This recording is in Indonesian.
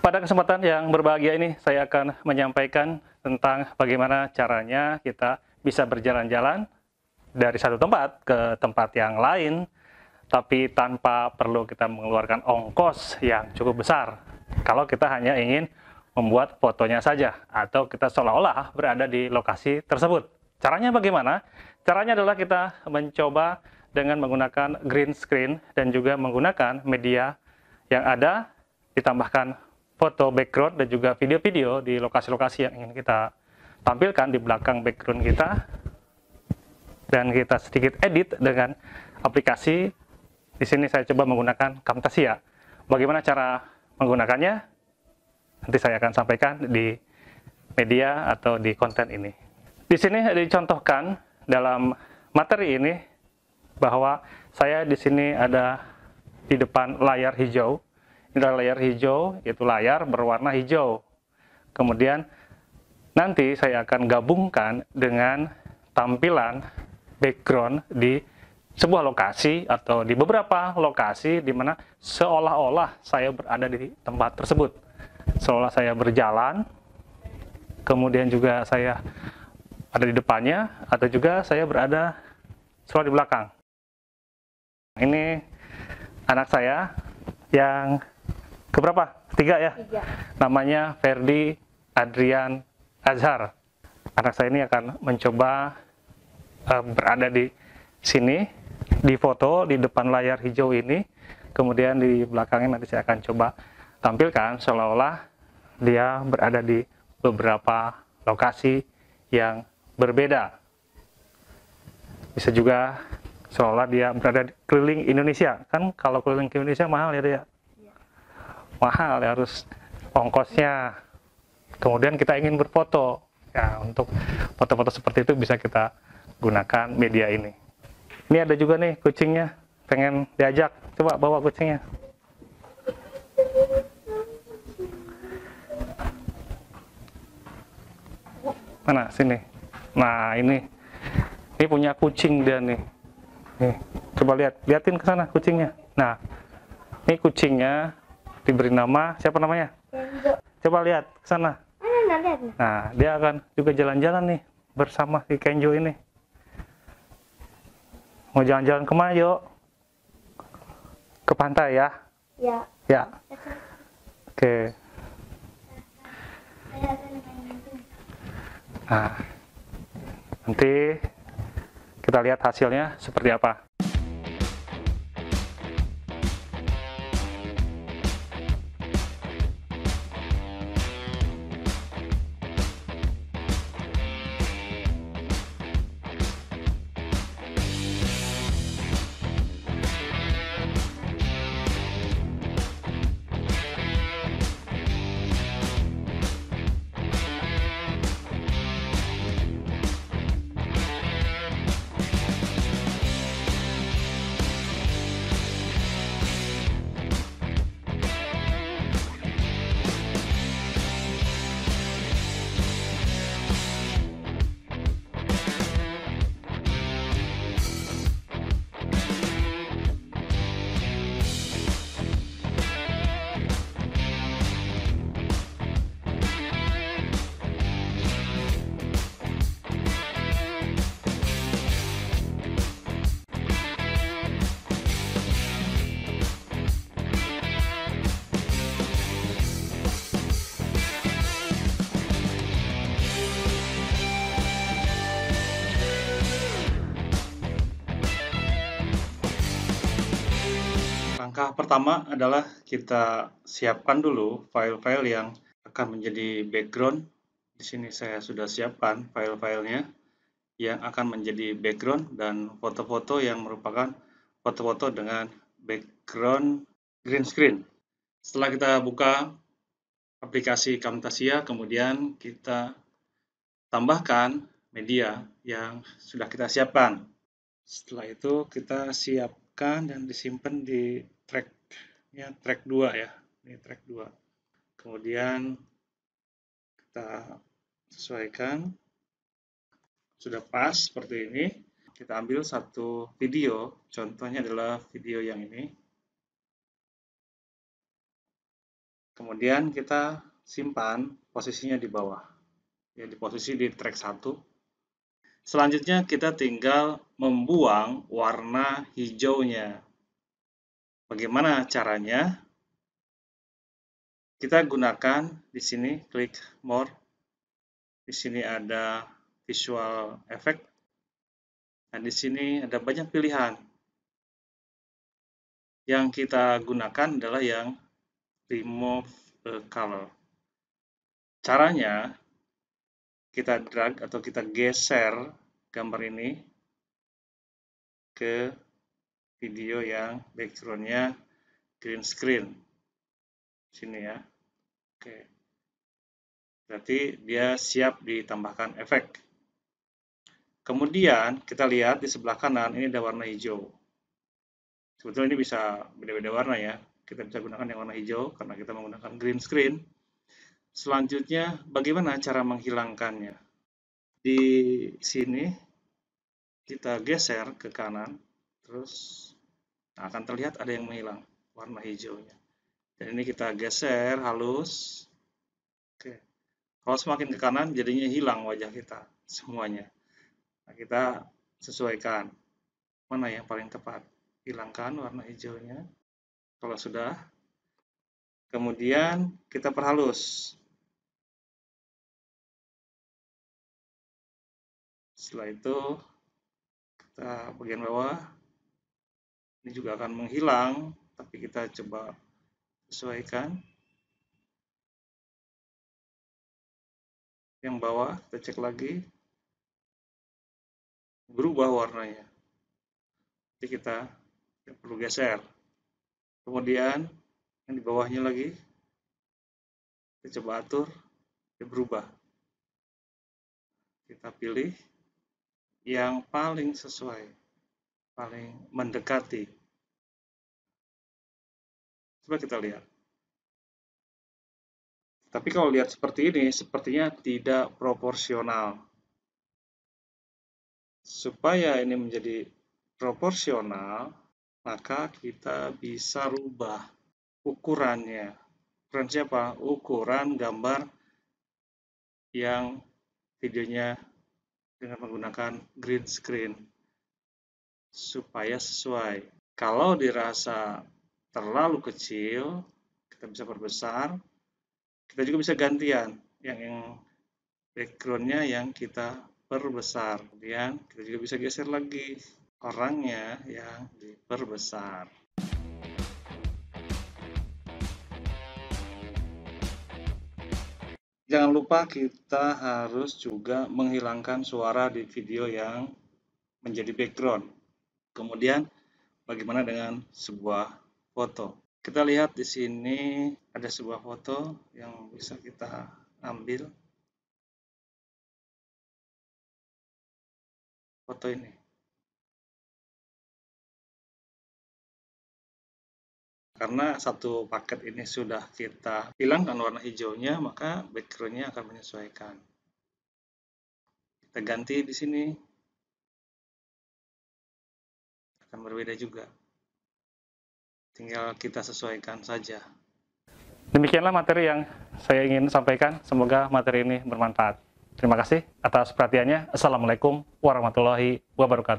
Pada kesempatan yang berbahagia ini, saya akan menyampaikan tentang bagaimana caranya kita bisa berjalan-jalan dari satu tempat ke tempat yang lain, tapi tanpa perlu kita mengeluarkan ongkos yang cukup besar. Kalau kita hanya ingin membuat fotonya saja, atau kita seolah-olah berada di lokasi tersebut. Caranya bagaimana? Caranya adalah kita mencoba dengan menggunakan green screen dan juga menggunakan media yang ada, ditambahkan foto background dan juga video-video di lokasi-lokasi yang ingin kita tampilkan di belakang background kita, dan kita sedikit edit dengan aplikasi. Di sini saya coba menggunakan Camtasia. Bagaimana cara menggunakannya? Nanti saya akan sampaikan di media atau di konten ini. Di sini dicontohkan dalam materi ini bahwa saya di sini ada di depan layar hijau. Ini adalah layar hijau, yaitu layar berwarna hijau. Kemudian nanti saya akan gabungkan dengan tampilan background di sebuah lokasi atau di beberapa lokasi di mana seolah-olah saya berada di tempat tersebut. Seolah saya berjalan, kemudian juga saya ada di depannya, atau juga saya berada seolah di belakang. Ini anak saya yang keberapa? 3 ya? 3. Namanya Ferdi Adrian Azhar. Anak saya ini akan mencoba berada di sini, di foto di depan layar hijau ini. Kemudian di belakangnya nanti saya akan coba tampilkan seolah-olah dia berada di beberapa lokasi yang berbeda. Bisa juga seolah dia berada di keliling Indonesia. Kan kalau keliling ke Indonesia mahal ya dia. Mahal ya, harus ongkosnya. Kemudian kita ingin berfoto. Ya, untuk foto-foto seperti itu bisa kita gunakan media ini. Ini ada juga nih kucingnya, pengen diajak. Coba bawa kucingnya. Mana? Sini. Nah, ini punya kucing dia nih. Nih, coba liatin ke sana kucingnya. Nah, ini kucingnya diberi nama, siapa namanya? Kenzo. Coba lihat ke sana. Lihat. Nah, dia akan juga jalan-jalan nih bersama si Kenzo ini. Mau jalan-jalan kemana, yuk? Ke pantai ya? Ya. Ya. Oke. Nah, nanti kita lihat hasilnya seperti apa. Langkah pertama adalah kita siapkan dulu file-file yang akan menjadi background. Di sini saya sudah siapkan file-filenya yang akan menjadi background dan foto-foto yang merupakan foto-foto dengan background green screen. Setelah kita buka aplikasi Camtasia, kemudian kita tambahkan media yang sudah kita siapkan. Setelah itu kita siapkan dan disimpan di track 2 ya. Ini track 2. Kemudian kita sesuaikan. Sudah pas seperti ini. Kita ambil satu video, contohnya adalah video yang ini. Kemudian kita simpan posisinya di bawah, ya di posisi di track 1. Selanjutnya kita tinggal membuang warna hijaunya. Bagaimana caranya? Kita gunakan di sini, klik More. Di sini ada visual effect. Nah, di sini ada banyak pilihan. Yang kita gunakan adalah yang remove color. Caranya, kita drag atau kita geser gambar ini ke video yang background-nya green screen. Sini ya. Oke. Berarti dia siap ditambahkan efek. Kemudian kita lihat di sebelah kanan ini ada warna hijau. Sebetulnya ini bisa beda-beda warna ya. Kita bisa gunakan yang warna hijau karena kita menggunakan green screen. Selanjutnya, bagaimana cara menghilangkannya? Di sini kita geser ke kanan, terus akan terlihat ada yang menghilang warna hijaunya. Dan ini kita geser halus. Oke. Kalau semakin ke kanan, jadinya hilang wajah kita semuanya. Nah, kita sesuaikan mana yang paling tepat. Hilangkan warna hijaunya. Kalau sudah, kemudian kita perhalus. Setelah itu, kita bagian bawah. Ini juga akan menghilang, tapi kita coba sesuaikan. Yang bawah, kita cek lagi. Berubah warnanya. Jadi kita perlu geser. Kemudian, yang di bawahnya lagi, kita coba atur, dia berubah. Kita pilih yang paling sesuai, paling mendekati. Coba kita lihat. Tapi kalau lihat seperti ini, sepertinya tidak proporsional. Supaya ini menjadi proporsional, maka kita bisa rubah ukurannya. Ukuran siapa? Ukuran gambar yang videonya dengan menggunakan green screen. Supaya sesuai. Kalau dirasa terlalu kecil, kita bisa perbesar. Kita juga bisa gantian, yang background-nya yang kita perbesar. Kemudian kita juga bisa geser lagi orangnya yang diperbesar. Jangan lupa kita harus juga menghilangkan suara di video yang menjadi background. Kemudian bagaimana dengan sebuah foto? Kita lihat di sini ada sebuah foto yang bisa kita ambil. Foto ini. Karena satu paket ini sudah kita hilangkan warna hijaunya, maka background-nya akan menyesuaikan. Kita ganti di sini. Akan berbeda juga. Tinggal kita sesuaikan saja. Demikianlah materi yang saya ingin sampaikan. Semoga materi ini bermanfaat. Terima kasih atas perhatiannya. Assalamualaikum warahmatullahi wabarakatuh.